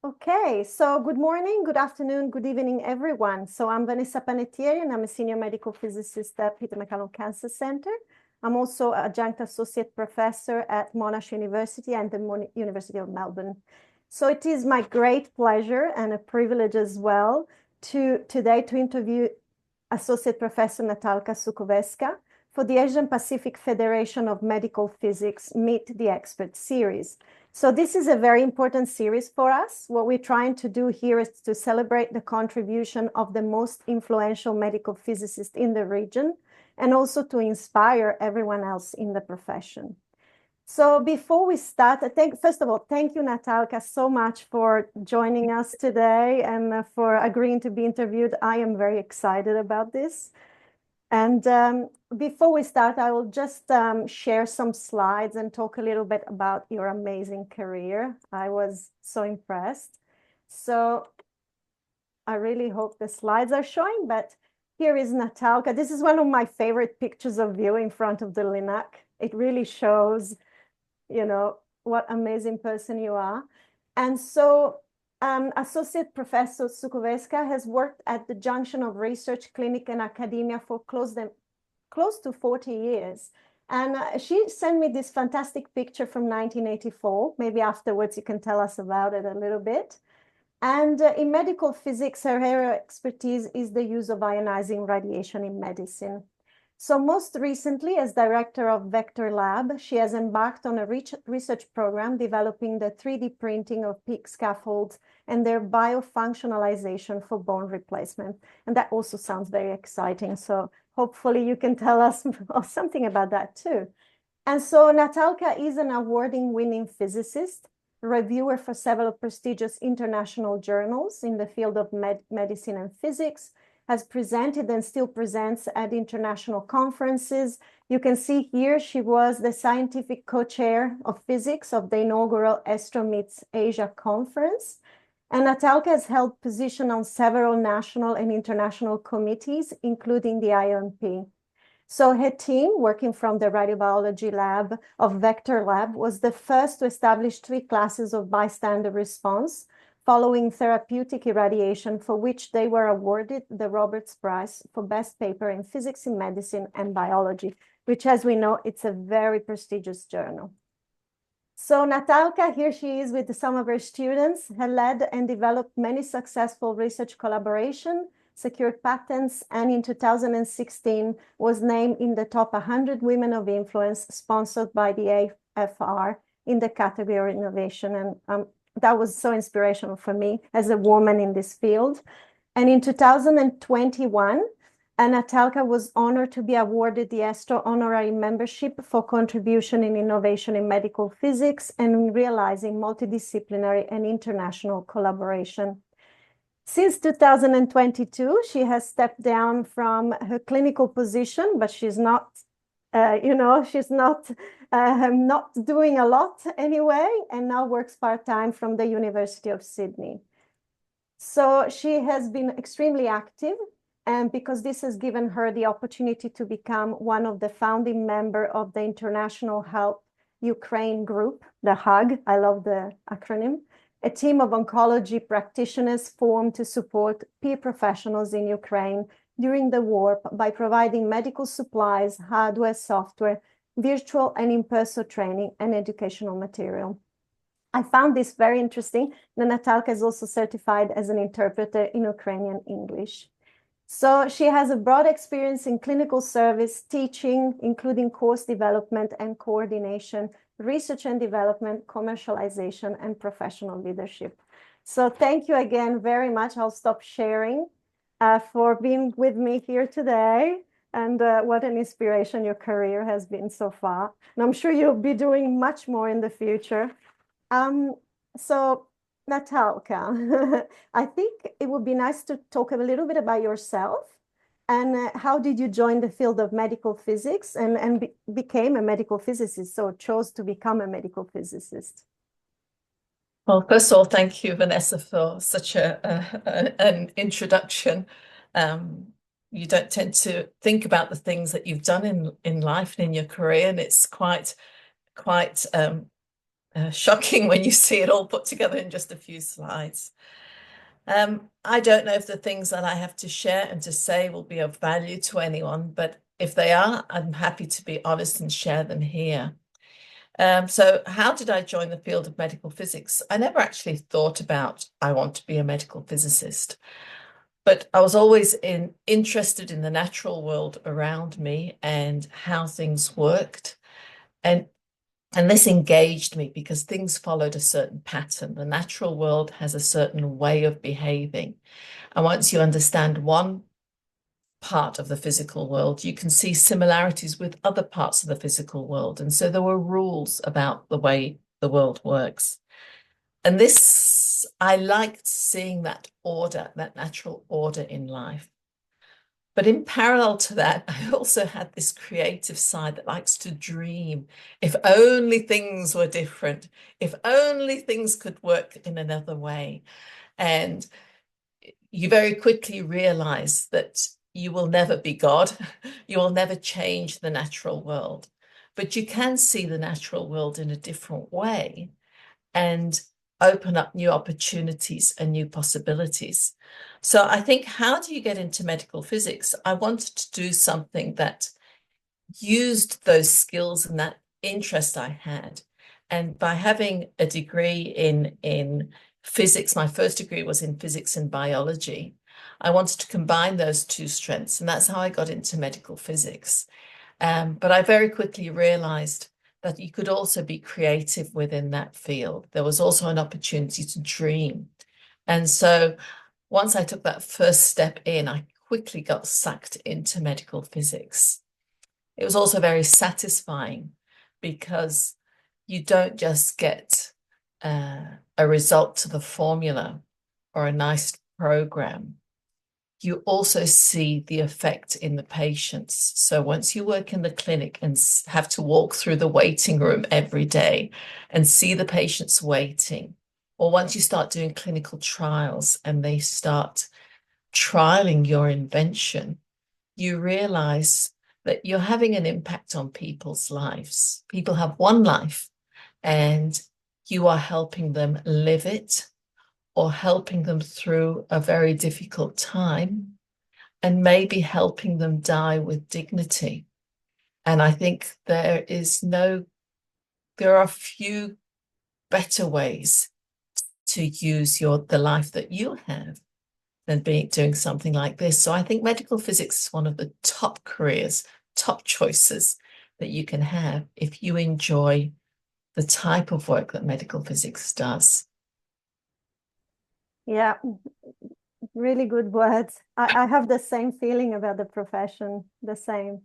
Okay, so good morning, good afternoon, good evening, everyone. So I'm Vanessa Panettieri, and I'm a senior medical physicist at Peter MacCallum Cancer Center. I'm also adjunct associate professor at Monash University and the University of Melbourne. So it is my great pleasure and a privilege as well today to interview Associate Professor Natalka Suchowerska for the Asian Pacific Federation of Medical Physics Meet the Expert series. So this is a very important series for us. What we're trying to do here is to celebrate the contribution of the most influential medical physicists in the region and also to inspire everyone else in the profession. So before we start, first of all, thank you, Natalka, so much for joining us today and for agreeing to be interviewed. I am very excited about this. And before we start, I will just share some slides and talk a little bit about your amazing career. I was so impressed. So I really hope the slides are showing, but here is Natalka. This is one of my favorite pictures of you in front of the LINAC. It really shows, you know, what amazing person you are. And so Associate Professor Suchowerska has worked at the junction of research, clinic, and academia for close to 40 years. And she sent me this fantastic picture from 1984. Maybe afterwards you can tell us about it a little bit. And in medical physics, her area of expertise is the use of ionizing radiation in medicine. So most recently, as director of Vector Lab, she has embarked on a research program developing the 3D printing of peak scaffolds and their biofunctionalization for bone replacement. And that also sounds very exciting. So hopefully you can tell us something about that too. And so Natalka is an award-winning physicist, reviewer for several prestigious international journals in the field of medicine and physics, has presented and still presents at international conferences. You can see here she was the scientific co-chair of physics of the inaugural Astro Meets Asia conference. And Natalka has held position on several national and international committees, including the AFOMP. So her team, working from the radiobiology lab of Vector Lab, was the first to establish 3 classes of bystander response, following therapeutic irradiation, for which they were awarded the Roberts Prize for Best Paper in Physics in Medicine and Biology, which, as we know, it's a very prestigious journal. So Natalka, here she is with some of her students, has led and developed many successful research collaborations, secured patents, and in 2016 was named in the top 100 women of influence sponsored by the AFR in the category innovation. And that was so inspirational for me as a woman in this field. And in 2021, Natalka was honored to be awarded the ASTRO Honorary Membership for contribution in innovation in medical physics and in realizing multidisciplinary and international collaboration. Since 2022, she has stepped down from her clinical position, but she's not, she's not doing a lot anyway, and now works part-time from the University of Sydney. So she has been extremely active, and because this has given her the opportunity to become one of the founding members of the International Help Ukraine group, the HUG, I love the acronym, a team of oncology practitioners formed to support peer professionals in Ukraine during the war by providing medical supplies, hardware, software, virtual and in-person training, and educational material. I found this very interesting. Natalka is also certified as an interpreter in Ukrainian English. So she has a broad experience in clinical service, teaching, including course development and coordination, research and development, commercialization, and professional leadership. So thank you again very much. I'll stop sharing for being with me here today. And what an inspiration your career has been so far. And I'm sure you'll be doing much more in the future. So Natalka, I think it would be nice to talk a little bit about yourself and how did you join the field of medical physics and became a medical physicist, so chose to become a medical physicist? Well, first of all, thank you, Vanessa, for such an introduction. You don't tend to think about the things that you've done in life and in your career, and it's quite shocking when you see it all put together in just a few slides. I don't know if the things that I have to share and to say will be of value to anyone, but if they are, I'm happy to be honest and share them here. So how did I join the field of medical physics? I never actually thought about I want to be a medical physicist, but I was always interested in the natural world around me and how things worked. And this engaged me because things followed a certain pattern. The natural world has a certain way of behaving. And once you understand one part of the physical world, you can see similarities with other parts of the physical world. And so there were rules about the way the world works. And this, I liked seeing that order, that natural order in life. But in parallel to that, I also had this creative side that likes to dream. If only things were different, if only things could work in another way. And you very quickly realize that you will never be God. You will never change the natural world, but you can see the natural world in a different way and open up new opportunities and new possibilities. So I think, how do you get into medical physics? I wanted to do something that used those skills and that interest I had. And by having a degree in physics, my first degree was in physics and biology, I wanted to combine those two strengths. And that's how I got into medical physics. But I very quickly realized that you could also be creative within that field. There was also an opportunity to dream. And so once I took that first step in, I quickly got sucked into medical physics. It was also very satisfying because you don't just get a result to the formula or a nice program. You also see the effect in the patients. So once you work in the clinic and have to walk through the waiting room every day and see the patients waiting, or once you start doing clinical trials and they start trialing your invention, you realize that you're having an impact on people's lives. People have one life and you are helping them live it or helping them through a very difficult time and maybe helping them die with dignity. And I think there are few better ways to use the life that you have than doing something like this. So I think medical physics is one of the top careers, top choices that you can have if you enjoy the type of work that medical physics does. Yeah, really good words. I have the same feeling about the profession, the same.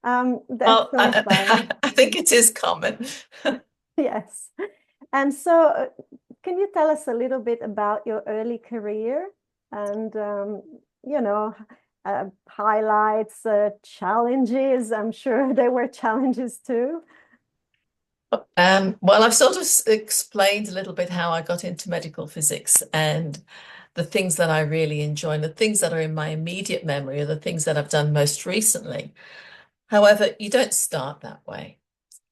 That's Well, so inspiring. I think it is common. Yes. And so, can you tell us a little bit about your early career and, highlights, challenges? I'm sure there were challenges too. Well, I've sort of explained a little bit how I got into medical physics and the things that I really enjoy and the things that are in my immediate memory are the things that I've done most recently. However, you don't start that way.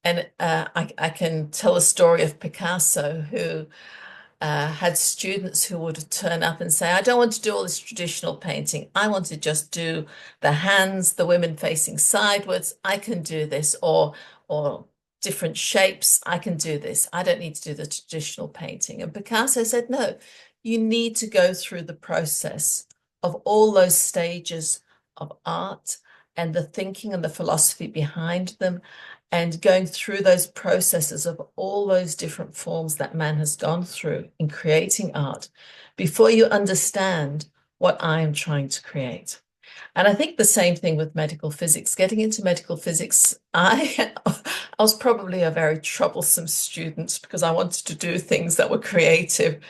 And I can tell a story of Picasso, who had students who would turn up and say, I don't want to do all this traditional painting. I want to just do the hands, the women facing sideways. I can do this, or different shapes. I can do this. I don't need to do the traditional painting. And Picasso said, no, you need to go through the process of all those stages of art and the thinking and the philosophy behind them, and going through those processes of all those different forms that man has gone through in creating art before you understand what I am trying to create. And I think the same thing with medical physics. Getting into medical physics, I was probably a very troublesome student because I wanted to do things that were creative,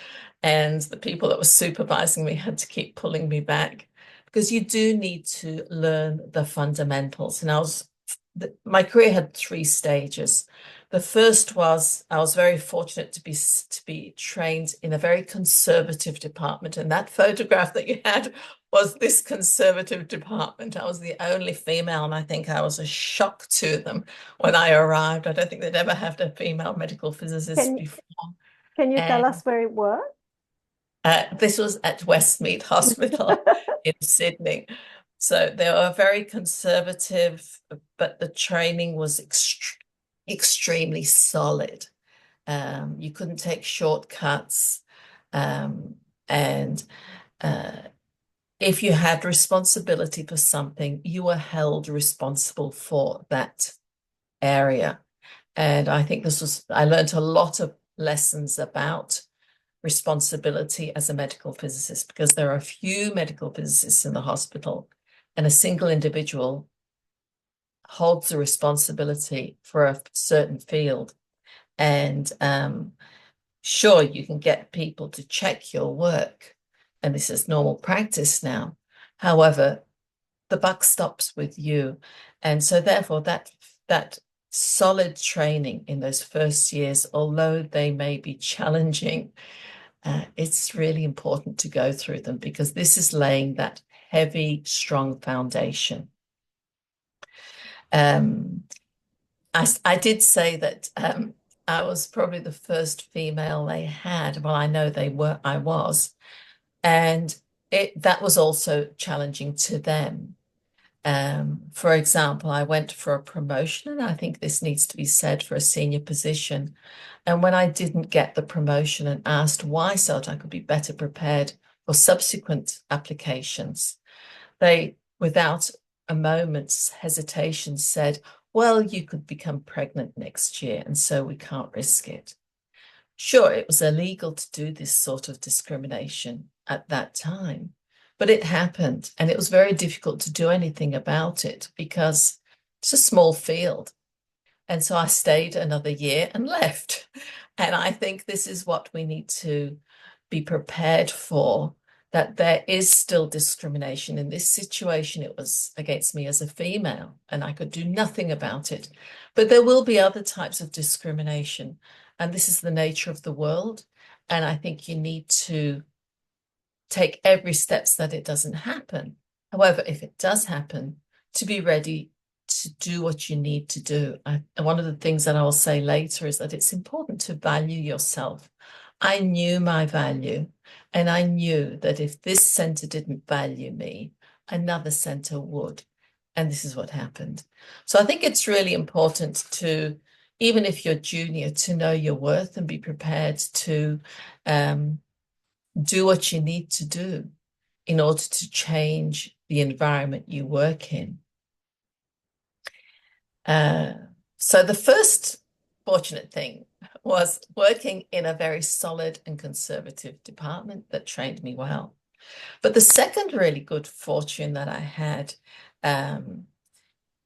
and the people that were supervising me had to keep pulling me back because you do need to learn the fundamentals. And my career had 3 stages. The first was I was very fortunate to be trained in a very conservative department, and that photograph that you had was this conservative department. I was the only female, and I think I was a shock to them when I arrived. I don't think they'd ever had a female medical physicist Can before. can you tell And us where it was? this was at Westmead Hospital in Sydney. So they were very conservative, but the training was extremely solid. You couldn't take shortcuts. And if you had responsibility for something, you were held responsible for that area. And I think I learned a lot of lessons about responsibility as a medical physicist, because there are a few medical physicists in the hospital, and a single individual holds the responsibility for a certain field. And sure, you can get people to check your work, and this is normal practice now. However, the buck stops with you. And so therefore that solid training in those first years, although they may be challenging, it's really important to go through them, because this is laying that heavy, strong foundation. I did say that I was probably the first female they had. Well, I know I was. And that was also challenging to them. For example, I went for a promotion, and I think this needs to be said for a senior position. And when I didn't get the promotion and asked why, so that I could be better prepared for subsequent applications, they, without a moment's hesitation, said, well, you could become pregnant next year, and so we can't risk it. Sure, it was illegal to do this sort of discrimination at that time, but it happened, and it was very difficult to do anything about it because it's a small field. And so I stayed another year and left. And I think this is what we need to be prepared for, that there is still discrimination. In this situation, it was against me as a female, and I could do nothing about it. But there will be other types of discrimination, and this is the nature of the world. And I think you need to take every step so that it doesn't happen. However, if it does happen, to be ready to do what you need to do. One of the things that I will say later is that it's important to value yourself. I knew my value, and I knew that if this center didn't value me, another center would. And this is what happened. So I think it's really important to, even if you're junior, to know your worth and be prepared to do what you need to do in order to change the environment you work in. So the first fortunate thing was working in a very solid and conservative department that trained me well. But the second really good fortune that I had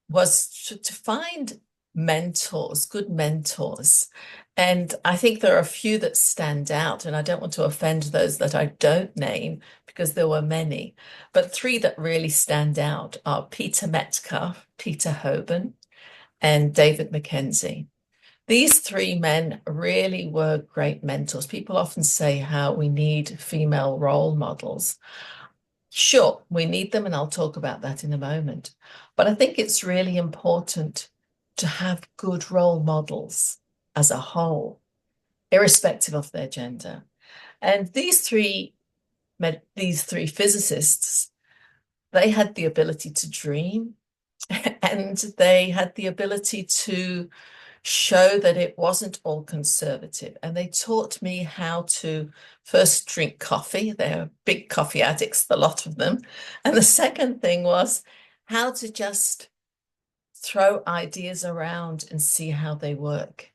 was to find mentors, good mentors. And I think there are a few that stand out, and I don't want to offend those that I don't name because there were many, but three that really stand out are Peter Metcalf, Peter Hoban, and David Mackenzie. These three men really were great mentors. People often say how we need female role models. Sure, we need them, and I'll talk about that in a moment. But I think it's really important to have good role models as a whole, irrespective of their gender. And these three physicists, they had the ability to dream, and they had the ability to show that it wasn't all conservative. And they taught me how to first drink coffee. They're big coffee addicts, the lot of them. And the second thing was how to just throw ideas around and see how they work.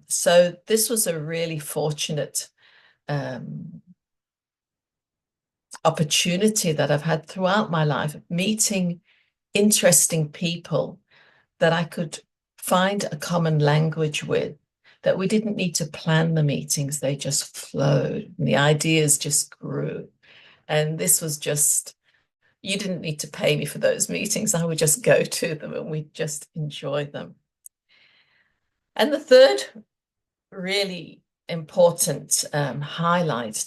So this was a really fortunate opportunity that I've had throughout my life, meeting interesting people that I could find a common language with, that we didn't need to plan the meetings, they just flowed and the ideas just grew. And this was just, you didn't need to pay me for those meetings. I would just go to them and we'd just enjoy them. And the third really important highlight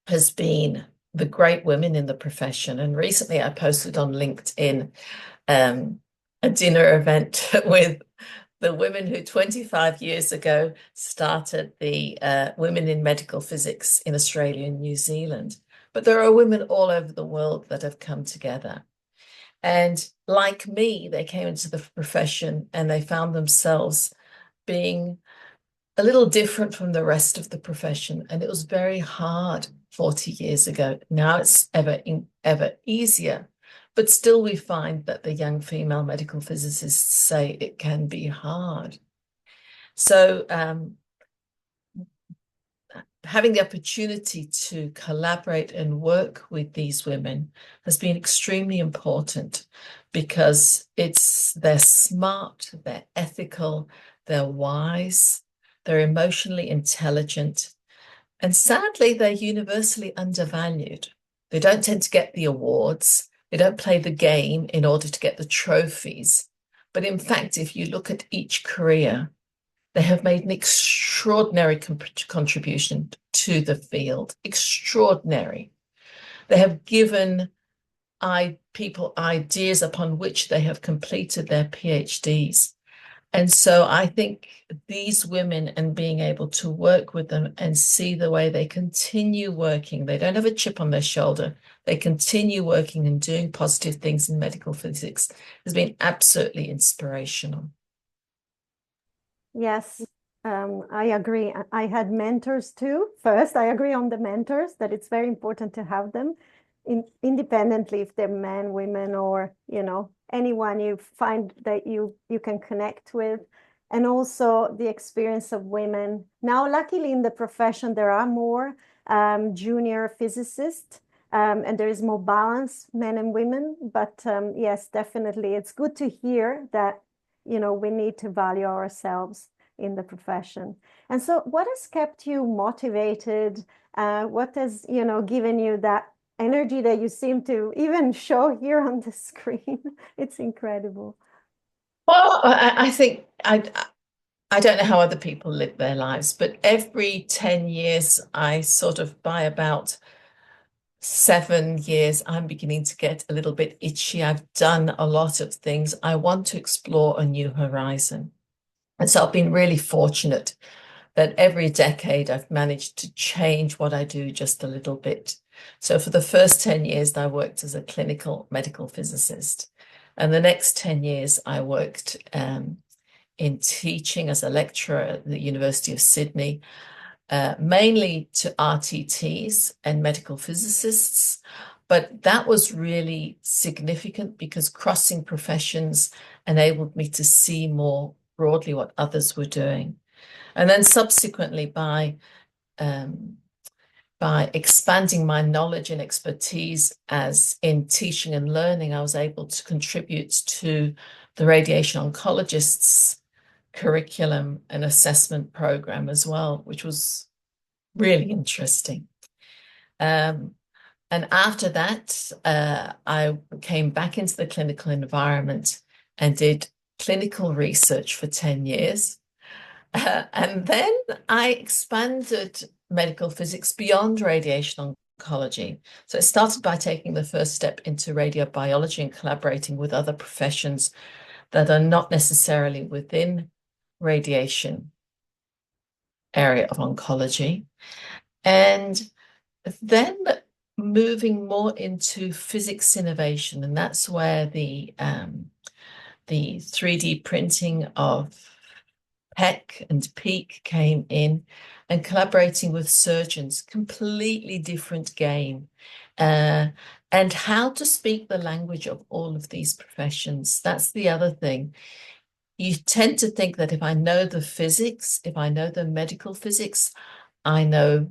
has been the great women in the profession. And recently I posted on LinkedIn a dinner event with the women who 25 years ago started the Women in Medical Physics in Australia and New Zealand. But there are women all over the world that have come together. And like me, they came into the profession and they found themselves being a little different from the rest of the profession. And it was very hard 40 years ago. Now it's ever easier. But still, we find that the young female medical physicists say it can be hard. So having the opportunity to collaborate and work with these women has been extremely important because they're smart, they're ethical, they're wise, they're emotionally intelligent, and sadly, they're universally undervalued. They don't tend to get the awards. They don't play the game in order to get the trophies. But in fact, if you look at each career, they have made an extraordinary contribution to the field. Extraordinary. They have given people ideas upon which they have completed their PhDs. And so I think these women and being able to work with them and see the way they continue working, they don't have a chip on their shoulder, they continue working and doing positive things in medical physics has been absolutely inspirational. Yes, I agree. I had mentors too. First, I agree on the mentors that it's very important to have them independently if they're men, women, or, anyone you find that you can connect with. And also the experience of women. Now, luckily in the profession, there are more junior physicists and there is more balance, men and women. But yes, definitely, it's good to hear that we need to value ourselves in the profession. And so what has kept you motivated? What has, given you that energy that you seem to even show here on the screen? It's incredible. Well, I think I don't know how other people live their lives, but every 10 years, I sort of, by about 7 years, I'm beginning to get a little bit itchy. I've done a lot of things. I want to explore a new horizon. And so I've been really fortunate that every decade I've managed to change what I do just a little bit. So for the first 10 years, I worked as a clinical medical physicist. And the next 10 years, I worked in teaching as a lecturer at the University of Sydney, mainly to RTTs and medical physicists. But that was really significant because crossing professions enabled me to see more broadly what others were doing. And then subsequently, by expanding my knowledge and expertise as in teaching and learning, I was able to contribute to the radiation oncologists' curriculum and assessment program as well, which was really interesting. And after that, I came back into the clinical environment and did clinical research for 10 years. And then I expanded medical physics beyond radiation oncology. So it started by taking the first step into radiobiology and collaborating with other professions that are not necessarily within radiation area of oncology. And then moving more into physics innovation, and that's where the 3D printing of PEC and PEAK came in, and collaborating with surgeons, completely different game. And how to speak the language of all of these professions. That's the other thing. You tend to think that if I know the physics, if I know the medical physics, I know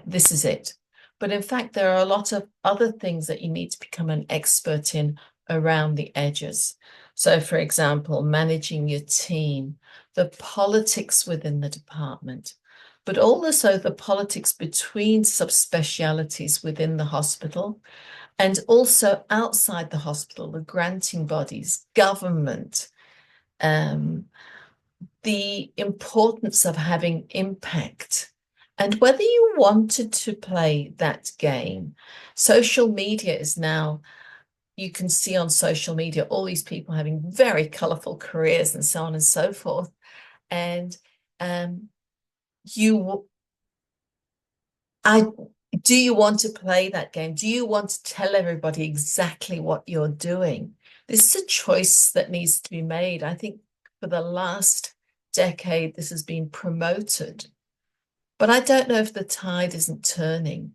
this is it. But in fact, there are a lot of other things that you need to become an expert in around the edges. So, for example, managing your team, the politics within the department, but also the politics between subspecialties within the hospital and also outside the hospital, the granting bodies, government, the importance of having impact And whether you wanted to play that game, social media is now, you can see on social media all these people having very colorful careers and so on and so forth. And you, I, do you want to play that game? Do you want to tell everybody exactly what you're doing? This is a choice that needs to be made. I think for the last decade, this has been promoted, but I don't know if the tide isn't turning.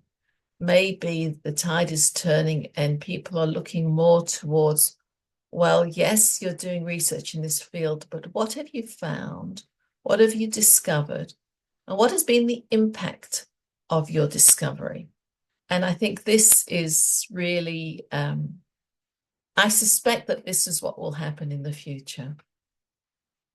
Maybe the tide is turning and people are looking more towards, well, yes, you're doing research in this field, but what have you found? What have you discovered? And what has been the impact of your discovery? And I think this is really, I suspect that this is what will happen in the future.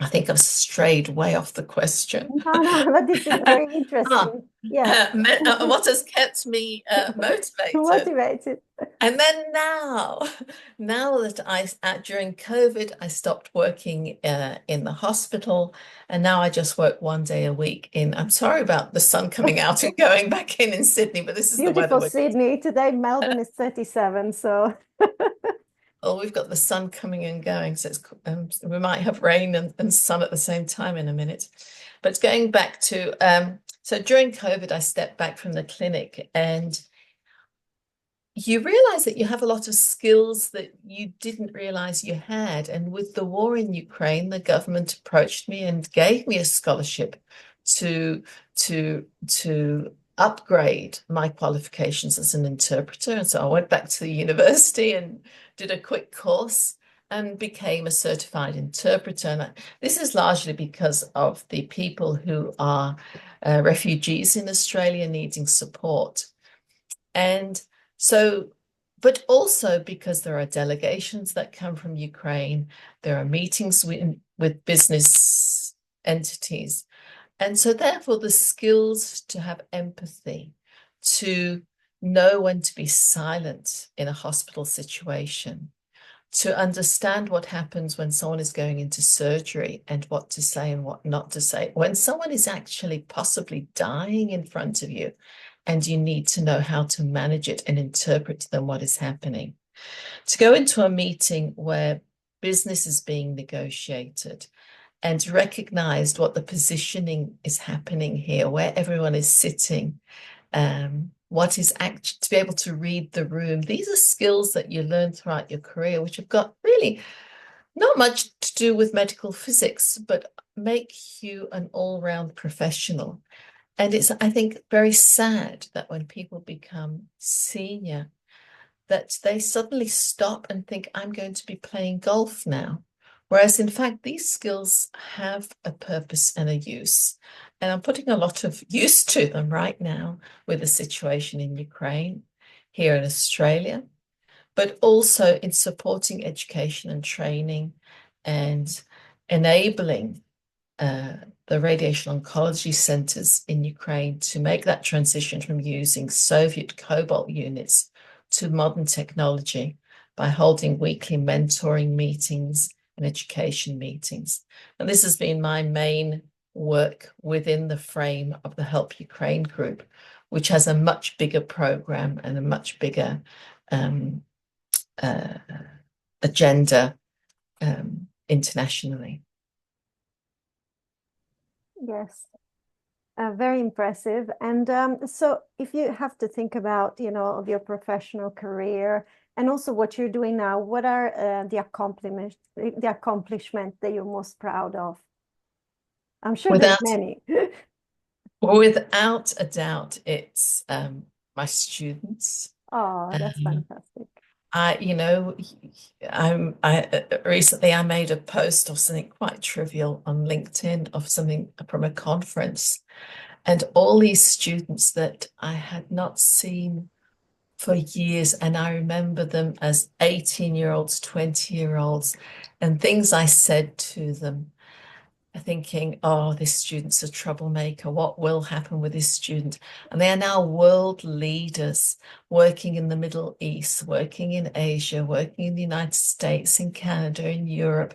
I think I've strayed way off the question. No, but this is very interesting. Yes. What has kept me motivated? Motivated. And then now that during COVID, I stopped working in the hospital, and now I just work 1 day a week in, I'm sorry about the sun coming out and going back in Sydney, but this is the weather. Beautiful Sydney. Today, Melbourne is 37, so. Oh, we've got the sun coming and going, so we might have rain and sun at the same time in a minute. But going back to, so during COVID, I stepped back from the clinic, and you realize that you have a lot of skills that you didn't realize you had. And with the war in Ukraine, the government approached me and gave me a scholarship to upgrade my qualifications as an interpreter. And so I went back to the university and did a quick course and became a certified interpreter. And this is largely because of the people who are refugees in Australia needing support. And so, but also because there are delegations that come from Ukraine, there are meetings with business entities. And so therefore the skills to have empathy, to know when to be silent in a hospital situation, to understand what happens when someone is going into surgery and what to say and what not to say, when someone is actually possibly dying in front of you, and you need to know how to manage it and interpret to them what is happening. To go into a meeting where business is being negotiated and recognized what the positioning is happening here, where everyone is sitting, what is actually to be able to read the room. These are skills that you learn throughout your career, which have got really not much to do with medical physics, but make you an all-round professional. And it's, I think, very sad that when people become senior, that they suddenly stop and think, I'm going to be playing golf now. Whereas, in fact, these skills have a purpose and a use. And I'm putting a lot of use to them right now with the situation in Ukraine, here in Australia, but also in supporting education and training and enabling the radiation oncology centers in Ukraine to make that transition from using Soviet cobalt units to modern technology by holding weekly mentoring meetings and education meetings. And this has been my main work within the frame of the Help Ukraine group, which has a much bigger program and a much bigger agenda internationally. Yes, very impressive. And so if you have to think about, of your professional career and also what you're doing now, what are the accomplishment that you're most proud of? I'm sure there's many. Without a doubt, it's my students. Oh, that's fantastic. Recently I made a post of something quite trivial on LinkedIn of something from a conference, and all these students that I had not seen for years, and I remember them as 18-year-olds, 20-year-olds, and things I said to them, thinking, oh, this student's a troublemaker. What will happen with this student? And they are now world leaders working in the Middle East, working in Asia, working in the United States, in Canada, in Europe,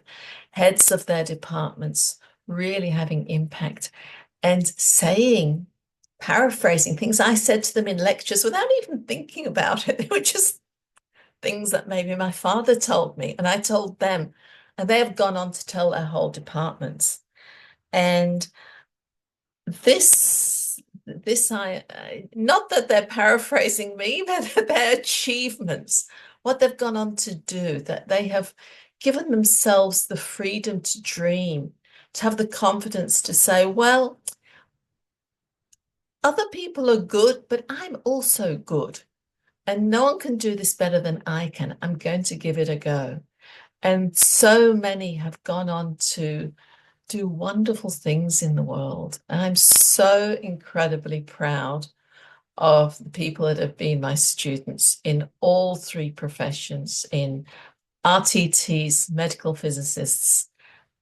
heads of their departments, really having impact and saying paraphrasing things I said to them in lectures without even thinking about it. They were just things that maybe my father told me and I told them, and they have gone on to tell their whole departments. And this not that they're paraphrasing me, but their achievements, what they've gone on to do, that they have given themselves the freedom to dream, to have the confidence to say, well, other people are good, but I'm also good. And no one can do this better than I can. I'm going to give it a go. And so many have gone on to do wonderful things in the world. And I'm so incredibly proud of the people that have been my students in all three professions, in RTTs, medical physicists,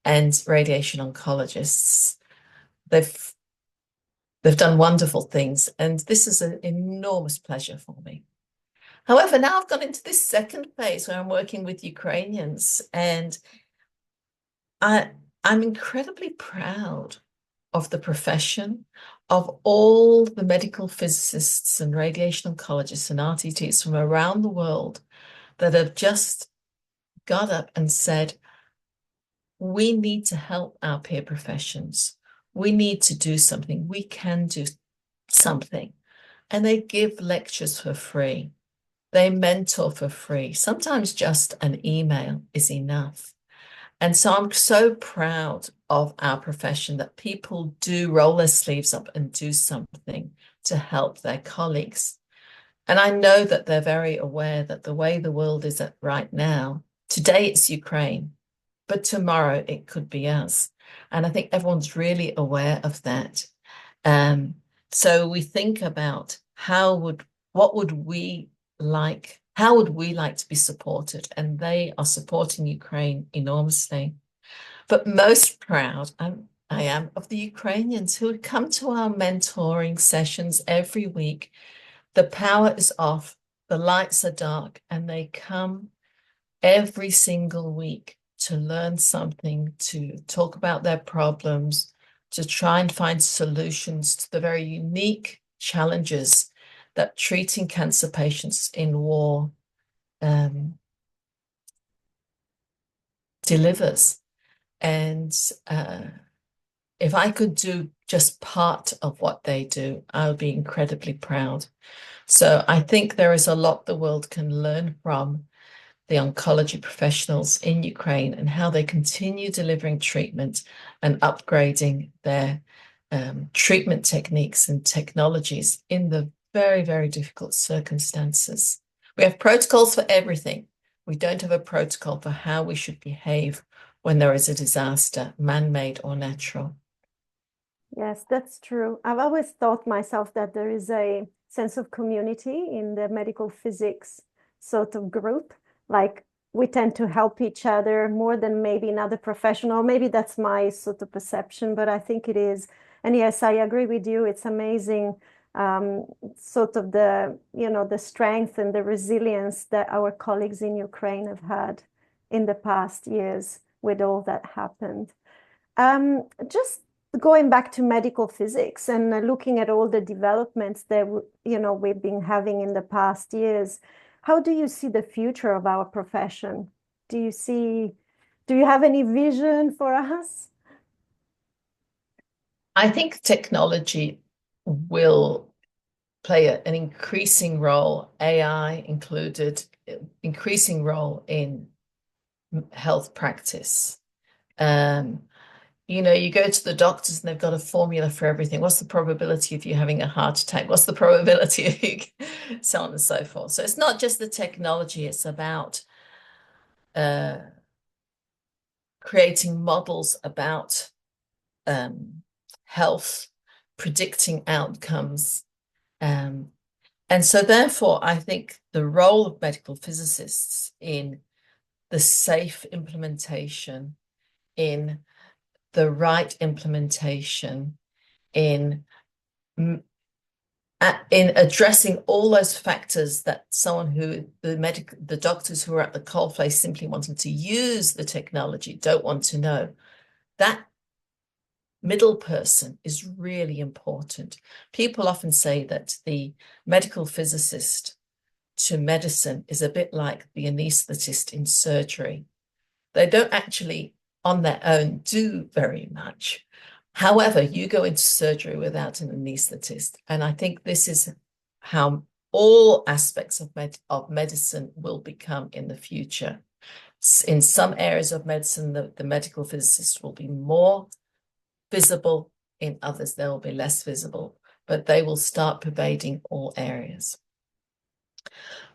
and radiation oncologists. They've done wonderful things, and this is an enormous pleasure for me. However, now I've gone into this second phase where I'm working with Ukrainians, and I'm incredibly proud of the profession, of all the medical physicists and radiation oncologists and RTTs from around the world that have just got up and said, we need to help our peer professions. We need to do something. We can do something. And they give lectures for free. They mentor for free. Sometimes just an email is enough. And so I'm so proud of our profession that people do roll their sleeves up and do something to help their colleagues. And I know that they're very aware that the way the world is at right now, today it's Ukraine, but tomorrow it could be us. And I think everyone's really aware of that. So we think about how would we like to be supported? And they are supporting Ukraine enormously. But most proud I am of the Ukrainians who come to our mentoring sessions every week. The power is off, the lights are dark, and they come every single week to learn something, to talk about their problems, to try and find solutions to the very unique challenges that treating cancer patients in war delivers. And if I could do just part of what they do, I would be incredibly proud. So I think there is a lot the world can learn from the oncology professionals in Ukraine and how they continue delivering treatment and upgrading their treatment techniques and technologies in the very, very difficult circumstances. We have protocols for everything. We don't have a protocol for how we should behave when there is a disaster, man-made or natural. Yes, that's true. I've always thought myself that there is a sense of community in the medical physics sort of group. Like we tend to help each other more than maybe another professional. Maybe that's my sort of perception, but I think it is. And yes, I agree with you. It's amazing, sort of the strength and the resilience that our colleagues in Ukraine have had in the past years with all that happened. Just going back to medical physics and looking at all the developments that we've been having in the past years, how do you see the future of our profession? Do you have any vision for us? I think technology will play an increasing role, AI included, increasing role in health practice. You go to the doctors and they've got a formula for everything. What's the probability of you having a heart attack? What's the probability of you, so on and so forth. So it's not just the technology, it's about creating models about health, predicting outcomes. And so therefore, I think the role of medical physicists in the safe implementation, in the right implementation, in addressing all those factors that the doctors who are at the coalface simply wanting to use the technology don't want to know, that middle person is really important. People often say that the medical physicist to medicine is a bit like the anaesthetist in surgery. They don't actually, on their own, do very much. However, you go into surgery without an anaesthetist, and I think this is how all aspects of medicine will become in the future. In some areas of medicine, the medical physicist will be more visible. In others, they will be less visible, but they will start pervading all areas.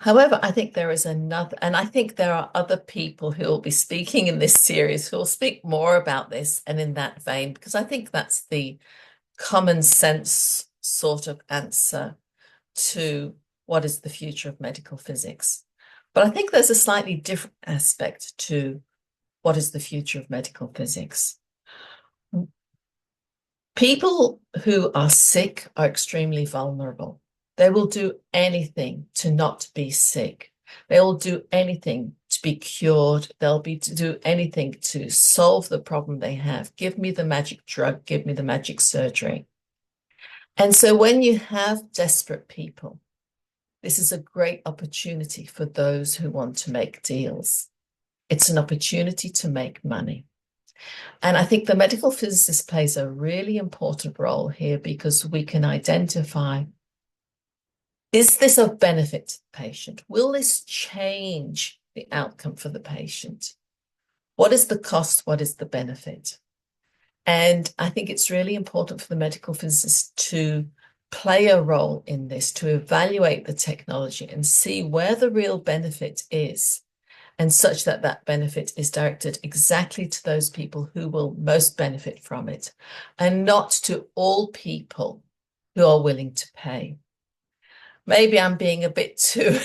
However, I think there is another, and I think there are other people who will be speaking in this series who will speak more about this and in that vein, because I think that's the common sense sort of answer to what is the future of medical physics. But I think there's a slightly different aspect to what is the future of medical physics. People who are sick are extremely vulnerable. They will do anything to not be sick. They will do anything to be cured. They'll do anything to solve the problem they have. Give me the magic drug, give me the magic surgery. And so when you have desperate people, this is a great opportunity for those who want to make deals. It's an opportunity to make money. And I think the medical physicist plays a really important role here because we can identify, is this of benefit to the patient? Will this change the outcome for the patient? What is the cost? What is the benefit? And I think it's really important for the medical physicist to play a role in this, to evaluate the technology and see where the real benefit is, and such that that benefit is directed exactly to those people who will most benefit from it, and not to all people who are willing to pay. Maybe I'm being a bit too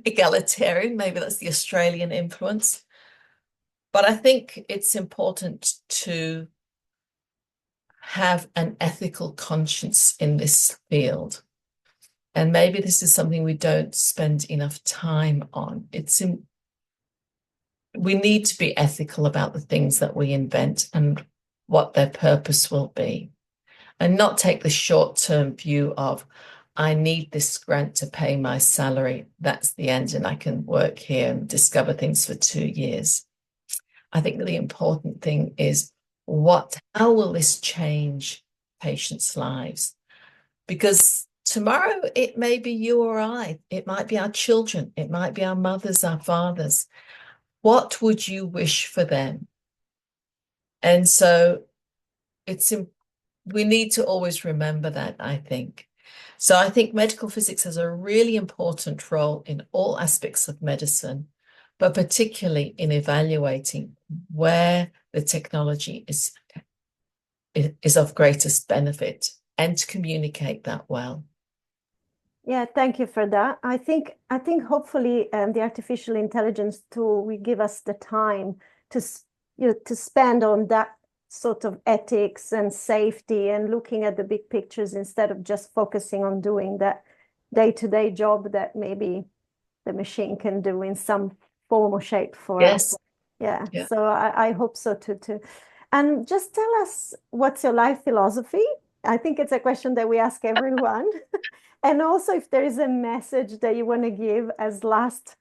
egalitarian. Maybe that's the Australian influence. But I think it's important to have an ethical conscience in this field. And maybe this is something we don't spend enough time on. We need to be ethical about the things that we invent and what their purpose will be, and not take the short-term view of, I need this grant to pay my salary. That's the end, and I can work here and discover things for 2 years. I think the important thing is, how will this change patients' lives? Because tomorrow it may be you or I, it might be our children, it might be our mothers, our fathers. What would you wish for them? And so we need to always remember that, I think. So I think medical physics has a really important role in all aspects of medicine, but particularly in evaluating where the technology is of greatest benefit, and to communicate that well. Yeah, thank you for that. I think hopefully the artificial intelligence tool will give us the time to to spend on that sort of ethics and safety and looking at the big pictures instead of just focusing on doing that day-to-day job that maybe the machine can do in some form or shape for us. Yeah. So I hope so too. And just tell us, what's your life philosophy? I think it's a question that we ask everyone. And also if there is a message that you want to give as last,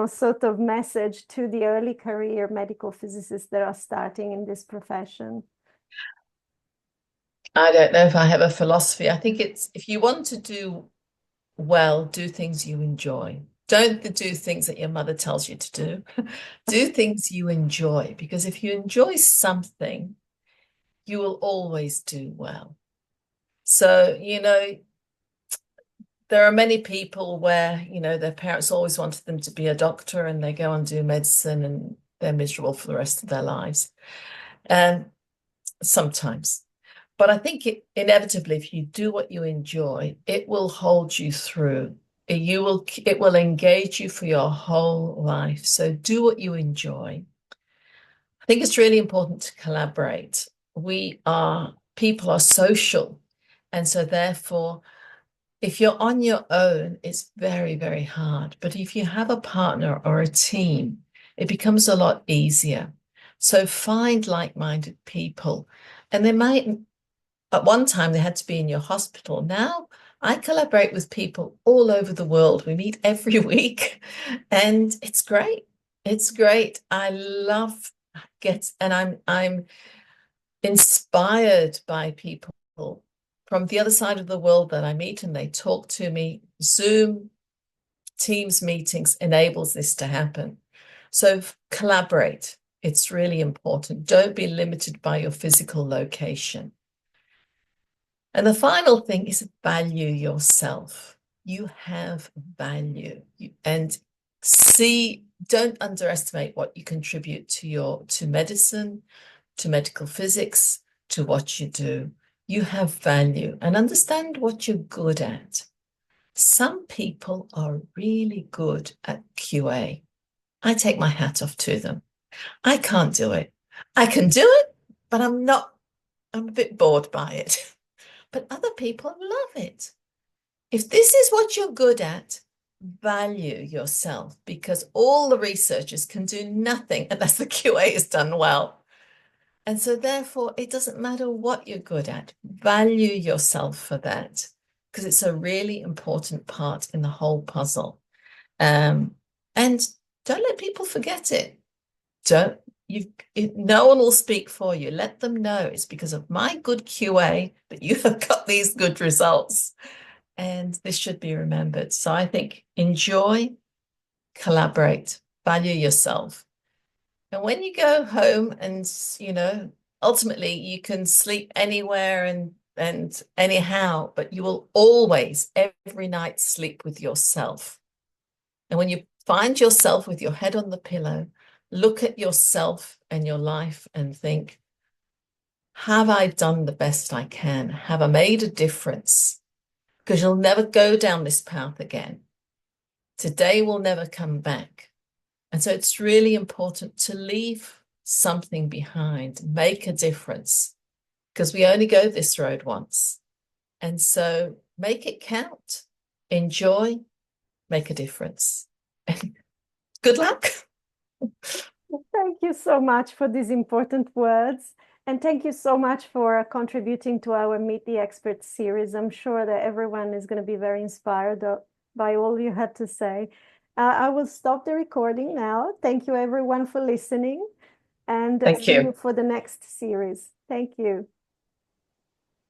sort of message to the early career medical physicists that are starting in this profession. I don't know if I have a philosophy. I think it's, if you want to do well, do things you enjoy. Don't do things that your mother tells you to do. Do things you enjoy, because if you enjoy something, you will always do well. So, there are many people where, their parents always wanted them to be a doctor, and they go and do medicine and they're miserable for the rest of their lives. And sometimes. But I think inevitably, if you do what you enjoy, it will hold you through. It will engage you for your whole life. So do what you enjoy. I think it's really important to collaborate. People are social. And so therefore, if you're on your own, it's very, very hard. But if you have a partner or a team, it becomes a lot easier. So find like-minded people And they might, at one time, they had to be in your hospital. Now I collaborate with people all over the world. We meet every week, and it's great. It's great. I love and I'm inspired by people from the other side of the world that I meet, and they talk to me. Zoom, Teams meetings enables this to happen. So collaborate. It's really important. Don't be limited by your physical location. And the final thing is value yourself. You have value. And don't underestimate what you contribute to medicine, to medical physics, to what you do. You have value, and understand what you're good at. Some people are really good at QA. I take my hat off to them. I can't do it. I can do it, but I'm a bit bored by it. But other people love it. If this is what you're good at, value yourself, because all the researchers can do nothing unless the QA is done well. And so therefore, it doesn't matter what you're good at. Value yourself for that, because it's a really important part in the whole puzzle. And don't let people forget it. No one will speak for you. Let them know it's because of my good QA that you have got these good results. And this should be remembered. So I think enjoy, collaborate, value yourself. And when you go home and, ultimately you can sleep anywhere and anyhow, but you will always, every night, sleep with yourself. And when you find yourself with your head on the pillow, look at yourself and your life and think, have I done the best I can? Have I made a difference? Because you'll never go down this path again. Today will never come back. And so it's really important to leave something behind, make a difference, because we only go this road once. And so make it count, enjoy, make a difference. Good luck. Thank you so much for these important words. And thank you so much for contributing to our Meet the Experts series. I'm sure that everyone is going to be very inspired by all you had to say. I will stop the recording now. Thank you, everyone, for listening. And Thank see you. you for the next series. Thank you.